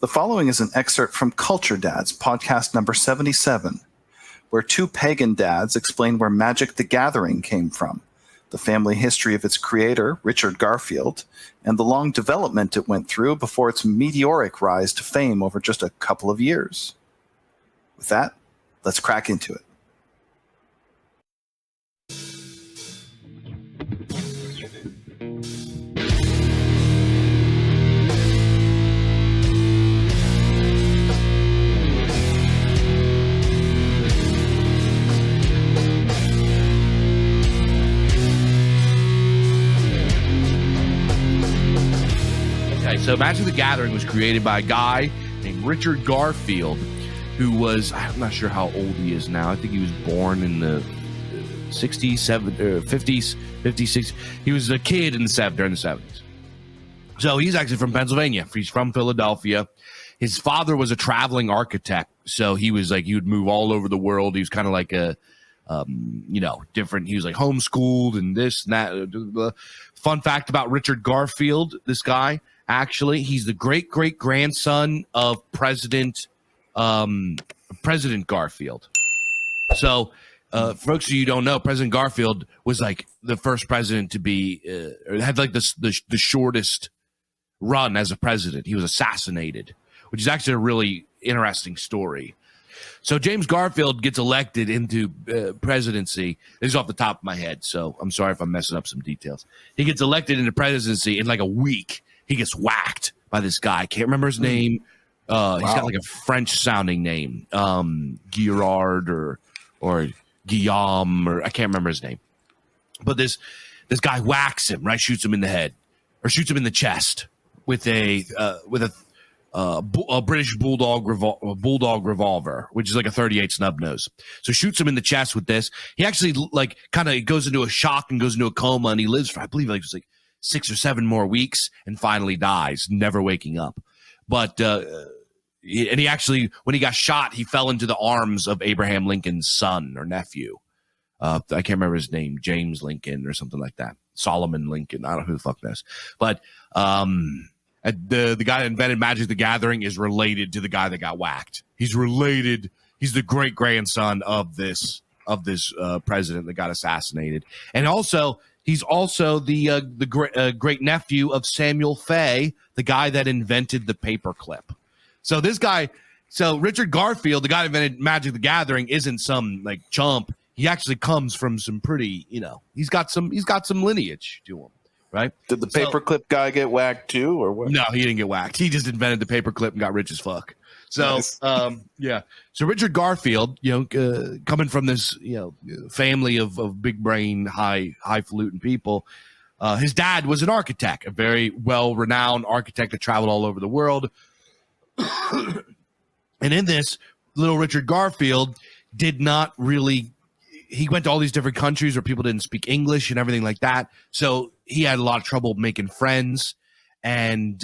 The following is an excerpt from Culture Dads, podcast number 77, where two pagan dads explain where Magic the Gathering came from, the family history of its creator, Richard Garfield, and the long development it went through before its meteoric rise to fame over just a couple of years. With that, let's crack into it. So Magic the Gathering was created by a guy named Richard Garfield, who was, I'm not sure how old he is now. I think he was born in the 60s, 50s, 50s, 60s. He was a kid during the 70s. So he's actually from Pennsylvania. He's from Philadelphia. His father was a traveling architect. So he was like, he would move all over the world. He was kind of like a, different. He was like homeschooled and this and that. Fun fact about Richard Garfield, this guy. Actually, he's the great-great-grandson of President Garfield. So, folks who you don't know, President Garfield was like the first president to be, had like the shortest run as a president. He was assassinated, which is actually a really interesting story. So James Garfield gets elected into presidency. This is off the top of my head, so I'm sorry if I'm messing up some details. He gets elected into presidency in like a week. He gets whacked by this guy. I can't remember his name. He's got like a French-sounding name, Girard or Guillaume, or I can't remember his name. But this guy whacks him, right? Shoots him in the head, or shoots him in the chest with a British bulldog revolver, which is like a .38 snub nose. So shoots him in the chest with this. He actually like kind of goes into a shock and goes into a coma, and he lives for I believe like just like 6 or 7 more weeks and finally dies, never waking up. But he actually, when he got shot, he fell into the arms of Abraham Lincoln's son or nephew. I can't remember his name, James Lincoln or something like that. Solomon Lincoln. I don't know who the fuck knows. But the guy that invented Magic the Gathering is related to the guy that got whacked. He's related. He's the great grandson of this president that got assassinated. And also, he's also the great nephew of Samuel Fay, the guy that invented the paperclip. So this guy, Richard Garfield, the guy that invented Magic the Gathering, isn't some like chump. He actually comes from some pretty, he's got some lineage to him, right? Did the paperclip guy get whacked too, or what? No, he didn't get whacked. He just invented the paperclip and got rich as fuck. So, nice. So Richard Garfield, coming from this, family of big brain, highfalutin people, his dad was an architect, a very well-renowned architect that traveled all over the world. And in this, little Richard Garfield did not really, he went to all these different countries where people didn't speak English and everything like that. So he had a lot of trouble making friends. And,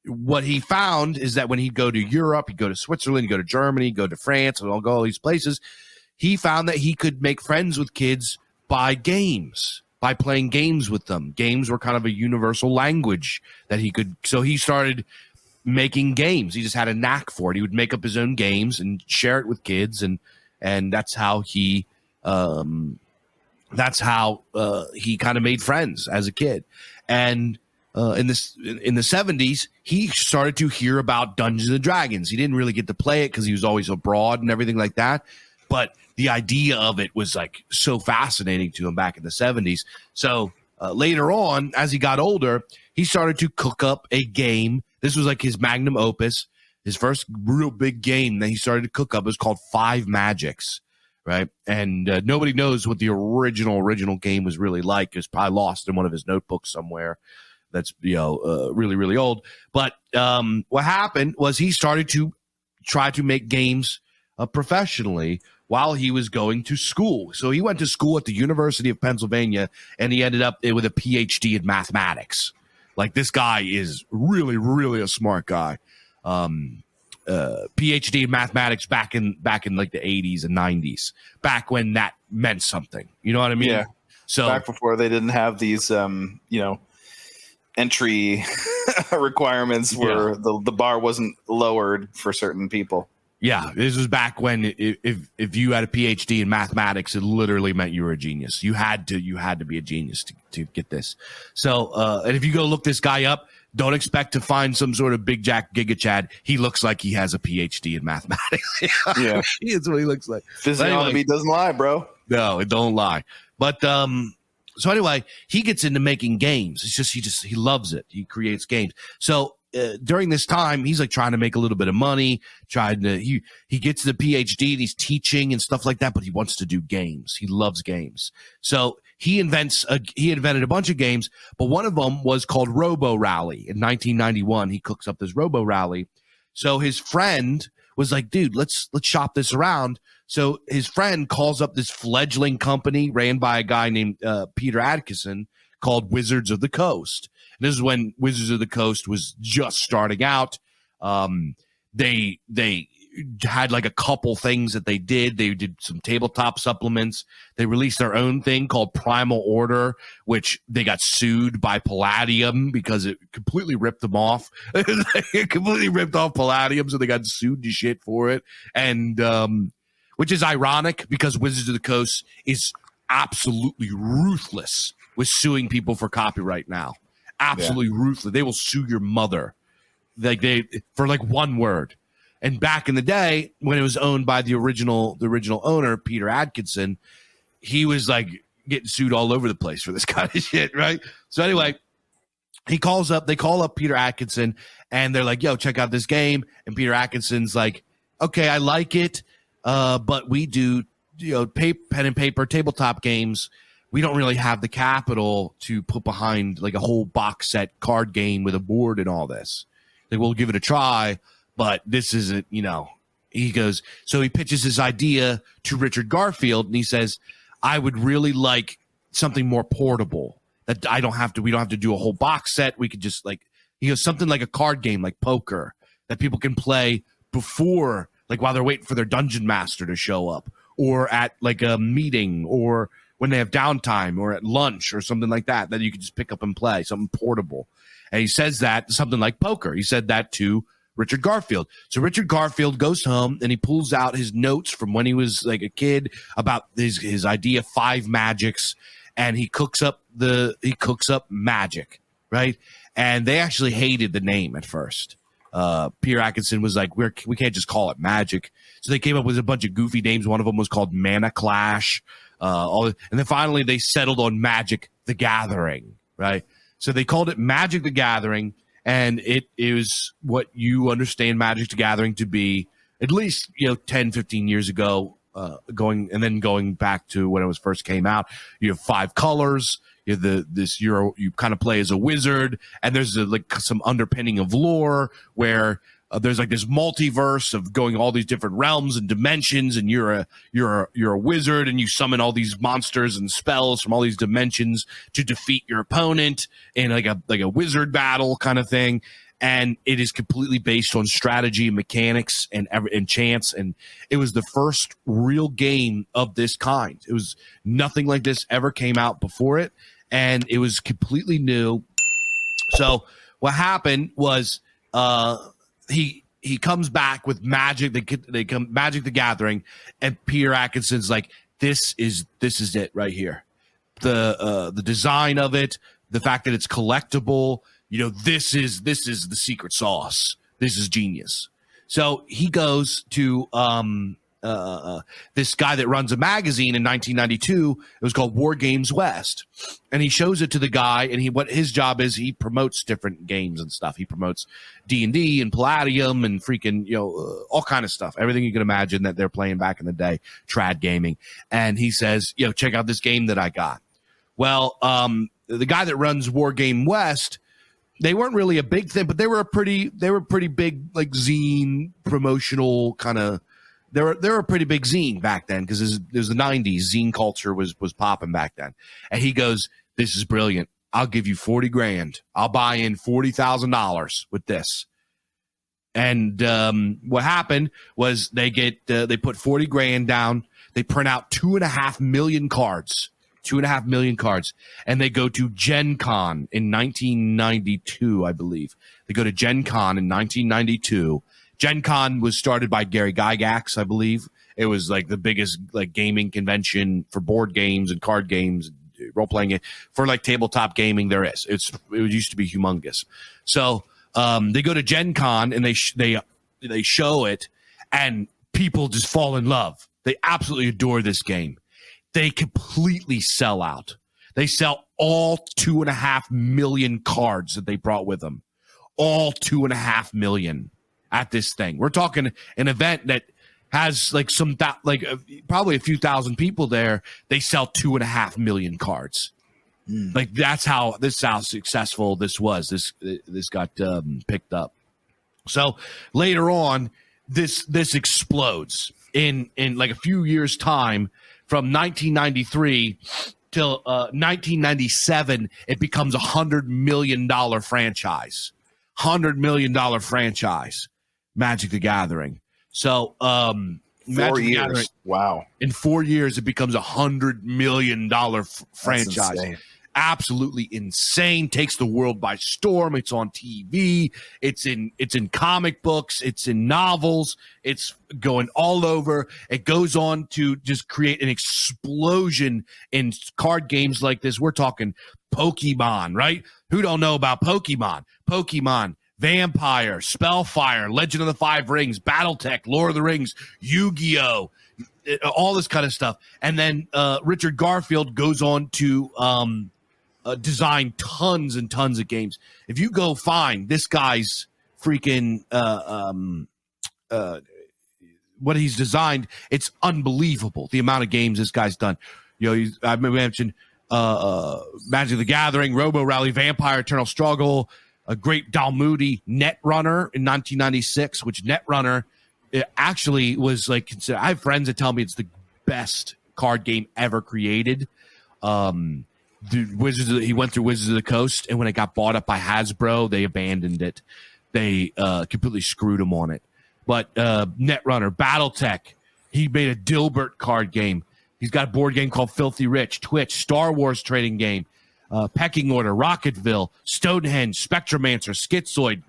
what he found is that when he'd go to Europe, he'd go to Switzerland, he'd go to Germany, he'd go to France, and all these places, he found that he could make friends with kids by playing games with them. Games were kind of a universal language that he could. So he started making games. He just had a knack for it. He would make up his own games and share it with kids, and that's how he kind of made friends as a kid. And in the 70s, he started to hear about Dungeons and Dragons. He didn't really get to play it because he was always abroad and everything like that. But the idea of it was like so fascinating to him back in the 70s. So later on, as he got older, he started to cook up a game. This was like his magnum opus, his first real big game that he started to cook up. It was called Five Magics, right? And nobody knows what the original game was really like. It's probably lost in one of his notebooks somewhere. That's really, really old. But what happened was he started to try to make games professionally while he was going to school. So he went to school at the University of Pennsylvania, and he ended up with a PhD in mathematics. Like, this guy is really, really a smart guy. PhD in mathematics back in like the 80s and 90s, back when that meant something. You know what I mean? Yeah. So back before they didn't have these, entry requirements were the bar wasn't lowered for certain people. Yeah, this was back when if you had a PhD in mathematics, it literally meant you were a genius. You had to be a genius to get this. So, and if you go look this guy up, don't expect to find some sort of big jack giga chad. He looks like he has a PhD in mathematics. Yeah, that's what he looks like. Physiognomy doesn't lie, bro. No, it don't lie. But so anyway, he gets into making games. It's just he loves it. He creates games. So during this time, he's like trying to make a little bit of money. He gets the PhD and he's teaching and stuff like that. But he wants to do games. He loves games. So he invented a bunch of games. But one of them was called Robo Rally. In 1991, he cooks up this Robo Rally. So his friend was like, "Dude, let's shop this around." So his friend calls up this fledgling company ran by a guy named Peter Atkinson called Wizards of the Coast. And this is when Wizards of the Coast was just starting out. They had like a couple things that they did. They did some tabletop supplements. They released their own thing called Primal Order, which they got sued by Palladium because it completely ripped them off. It completely ripped off Palladium, so they got sued to shit for it. And which is ironic because Wizards of the Coast is absolutely ruthless with suing people for copyright now. Absolutely ruthless. They will sue your mother for one word. And back in the day when it was owned by the original owner, Peter Atkinson, he was like getting sued all over the place for this kind of shit, right? So anyway, they call up Peter Atkinson and they're like, "Yo, check out this game." And Peter Atkinson's like, "Okay, I like it. But we do, pen and paper tabletop games. We don't really have the capital to put behind like a whole box set card game with a board and all this. Like, we'll give it a try, but this isn't, He goes, so he pitches his idea to Richard Garfield and he says, "I would really like something more portable that we don't have to do a whole box set. We could just he goes, something like a card game, like poker that people can play before, like while they're waiting for their dungeon master to show up, or at like a meeting, or when they have downtime, or at lunch or something like that you can just pick up and play, something portable." And he says that, something like poker. He said that to Richard Garfield. So Richard Garfield goes home and he pulls out his notes from when he was like a kid about his idea, 5 magics, and he cooks up magic, right? And they actually hated the name at first. Peter Atkinson was like, we can't just call it magic. So they came up with a bunch of goofy names. One of them was called Mana Clash. And then finally they settled on Magic the Gathering, right? So they called it Magic the Gathering, and it is what you understand Magic the Gathering to be, at least 10, 15 years ago, going back to when it was first came out. You have 5 colors. You have you kind of play as a wizard, and there's some underpinning of lore where there's like this multiverse of going all these different realms and dimensions, and you're a wizard, and you summon all these monsters and spells from all these dimensions to defeat your opponent in like a wizard battle kind of thing. And it is completely based on strategy, mechanics, and chance. And it was the first real game of this kind. It was nothing like this ever came out before it, and it was completely new. So what happened was he comes back with Magic. They come Magic the Gathering, and Peter Atkinson's like, this is it right here. The design of it, the fact that it's collectible. This is the secret sauce. This is genius. So he goes to this guy that runs a magazine in 1992. It was called War Games West, and he shows it to the guy. And what his job is, he promotes different games and stuff. He promotes D&D and Palladium and freaking all kind of stuff, everything you can imagine that they're playing back in the day, trad gaming. And he says, check out this game that I got. Well, the guy that runs War Game West, they weren't really a big thing, but they were a pretty big like zine promotional kind of. They were a pretty big zine back then because it was the 90s. Zine culture was popping back then. And he goes, "This is brilliant. I'll give you $40,000. I'll buy in $40,000 with this." And what happened was they put $40,000 down. They print out 2.5 million cards. 2.5 million cards. And they go to Gen Con in 1992, I believe. They go to Gen Con in 1992. Gen Con was started by Gary Gygax, I believe. It was like the biggest like gaming convention for board games and card games, role-playing for like tabletop gaming there is. It used to be humongous. So they go to Gen Con and they show it, and people just fall in love. They absolutely adore this game. They completely sell out. They sell all 2.5 million cards that they brought with them. All 2.5 million at this thing. We're talking an event that has like probably a few thousand people there. They sell 2.5 million cards. Like that's how successful this was. This got picked up. So later on, this explodes in like a few years' time. From 1993 till 1997, it becomes $100 million franchise. $100 million franchise, Magic the Gathering. So 4 Magic years. Gathering, Wow. in 4 years, it becomes $100 million franchise. Insane. Absolutely insane. Takes the world by storm. It's on TV. It's in comic books. It's in novels. It's going all over. It goes on to just create an explosion in card games like this. We're talking Pokemon, right? Who don't know about Pokemon? Pokemon, Vampire, Spellfire, Legend of the Five Rings, BattleTech, Lord of the Rings, Yu-Gi-Oh, all this kind of stuff. And then Richard Garfield goes on to design tons and tons of games. If you go find this guy's freaking what he's designed, it's unbelievable the amount of games this guy's done. You know, I mentioned Magic the Gathering, Robo Rally, Vampire, Eternal Struggle, a great Dalmoody Netrunner in 1996, which Netrunner actually was like considered. I have friends that tell me it's the best card game ever created. He went through Wizards of the Coast, and when it got bought up by Hasbro, they abandoned it. They completely screwed him on it. But Netrunner, BattleTech, he made a Dilbert card game. He's got a board game called Filthy Rich, Twitch, Star Wars trading game, Pecking Order, Rocketville, Stonehenge, Spectromancer, Schizoid,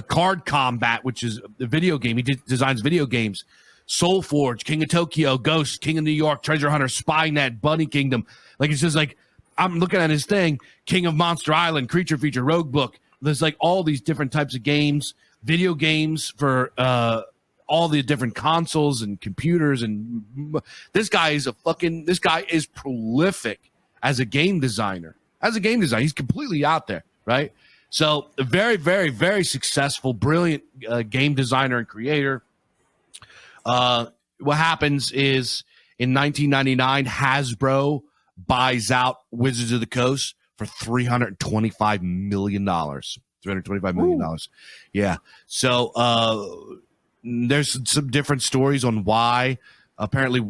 Card Combat, which is a video game. He designs video games. Soul Forge, King of Tokyo, Ghost, King of New York, Treasure Hunter, Spynet, Bunny Kingdom. Like, it's just like, I'm looking at his thing, King of Monster Island, Creature Feature, Rogue Book. There's like all these different types of games, video games for all the different consoles and computers. And this guy is prolific as a game designer. He's completely out there, right? So a very, very, very successful, brilliant game designer and creator. What happens is in 1999, Hasbro buys out Wizards of the Coast for $325 million. $325 million. Yeah. So there's some different stories on why. Apparently,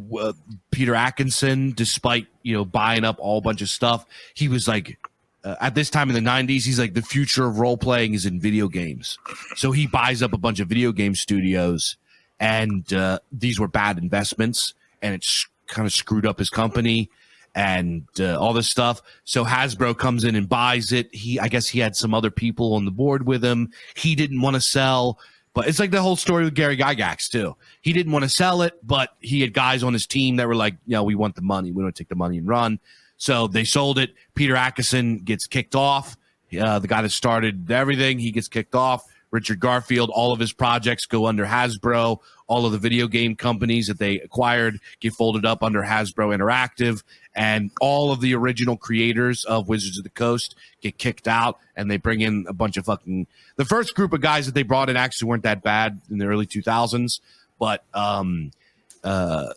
Peter Atkinson, despite buying up all bunch of stuff, he was like, at this time in the 90s, he's like, the future of role playing is in video games. So he buys up a bunch of video game studios, and these were bad investments, and it's kind of screwed up his company and all this stuff. So Hasbro comes in and buys it. I guess he had some other people on the board with him. He didn't want to sell, but it's like the whole story with Gary Gygax too. He didn't want to sell it, but he had guys on his team that were like, we want the money. We don't take the money and run. So they sold it. Peter Atkinson gets kicked off. The guy that started everything, he gets kicked off. Richard Garfield, all of his projects go under Hasbro. All of the video game companies that they acquired get folded up under Hasbro Interactive. And all of the original creators of Wizards of the Coast get kicked out, and they bring in a bunch of the first group of guys that they brought in actually weren't that bad in the early 2000s. But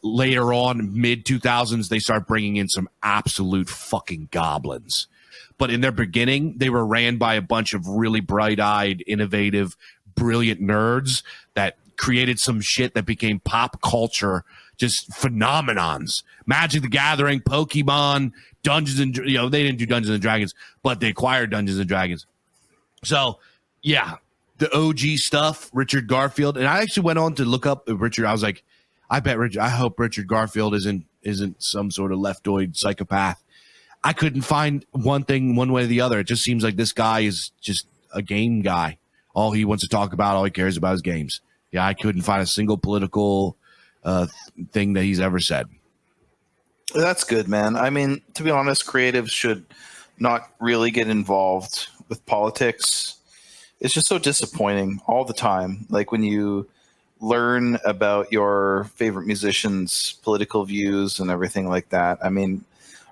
later on, mid-2000s, they start bringing in some absolute fucking goblins. But in their beginning, they were ran by a bunch of really bright-eyed, innovative, brilliant nerds that created some shit that became pop culture, just phenomenons. Magic the Gathering, Pokemon, Dungeons and they didn't do Dungeons and Dragons, but they acquired Dungeons and Dragons. So, yeah, the OG stuff, Richard Garfield, and I actually went on to look up Richard. I was like, I hope Richard Garfield isn't some sort of leftoid psychopath. I couldn't find one thing one way or the other. It just seems like this guy is just a game guy. All he wants to talk about, all he cares about is games. Yeah, I couldn't find a single political thing that he's ever said. That's good, man. I mean, to be honest, creatives should not really get involved with politics. It's just so disappointing all the time. Like when you learn about your favorite musicians' political views and everything like that. I mean,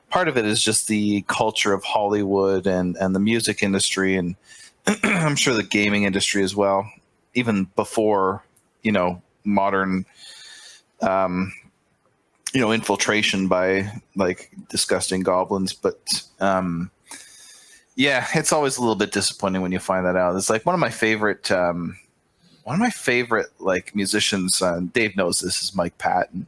part of it is just the culture of Hollywood and the music industry, and I'm sure the gaming industry as well, even before, modern, infiltration by like disgusting goblins. But yeah, it's always a little bit disappointing when you find that out. It's like one of my favorite like musicians, Dave knows this, is Mike Patton.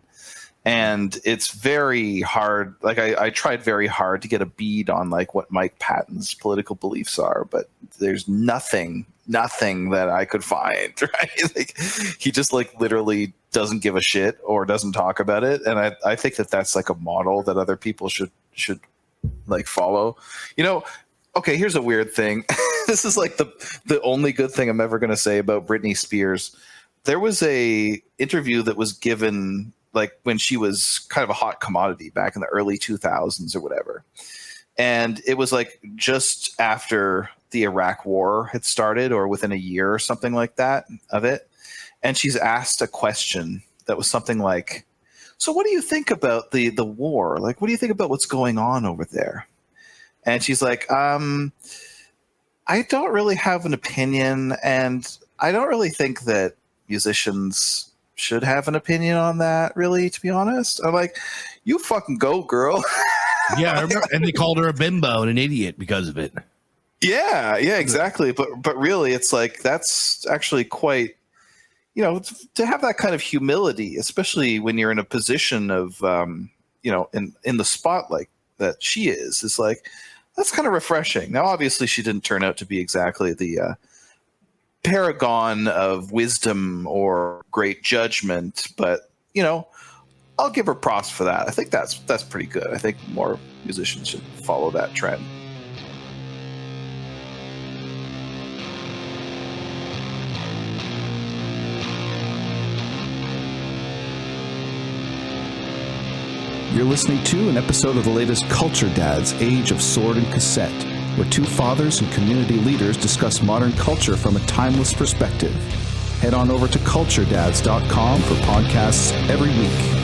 And it's very hard. Like I tried very hard to get a bead on like what Mike Patton's political beliefs are, but there's nothing that I could find, right? Like he just like literally doesn't give a shit or doesn't talk about it. And I think that that's like a model that other people should like follow. Okay, here's a weird thing. This is like the only good thing I'm ever going to say about Britney Spears. There was a interview that was given like when she was kind of a hot commodity back in the early 2000s or whatever. And it was like just after the Iraq war had started or within a year or something like that of it. And she's asked a question that was something like, so what do you think about the war? Like, what do you think about what's going on over there? And she's like, I don't really have an opinion, and I don't really think that musicians should have an opinion on that, really, to be honest. I'm like, you fucking go, girl. Yeah, I remember, and they called her a bimbo and an idiot because of it. Yeah, exactly. But really, it's like that's actually quite, to have that kind of humility, especially when you're in a position of, in the spotlight that she is like, that's kind of refreshing. Now, obviously, she didn't turn out to be exactly the paragon of wisdom or great judgment, but I'll give her props for that. I think that's pretty good. I think more musicians should follow that trend. You're listening to an episode of the latest Culture Dads, Age of Sword and Cassette, where two fathers and community leaders discuss modern culture from a timeless perspective. Head on over to culturedads.com for podcasts every week.